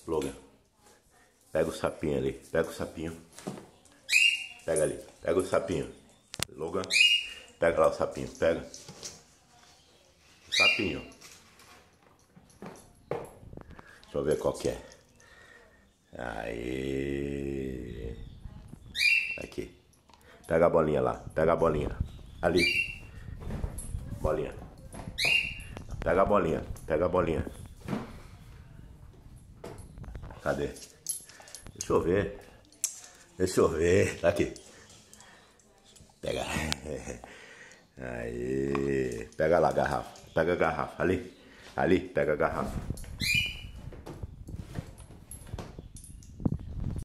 Logan, pega o sapinho ali, pega o sapinho. Pega ali, pega o sapinho. Logan, pega lá o sapinho, pega. O sapinho. Deixa eu ver qual que é. Aí. Aqui. Pega a bolinha lá, pega a bolinha. Ali. Bolinha. Pega a bolinha, pega a bolinha. Cadê? Deixa eu ver. Deixa eu ver. Tá aqui. Pega. Aí. Pega lá a garrafa. Pega a garrafa. Ali. Ali. Pega a garrafa.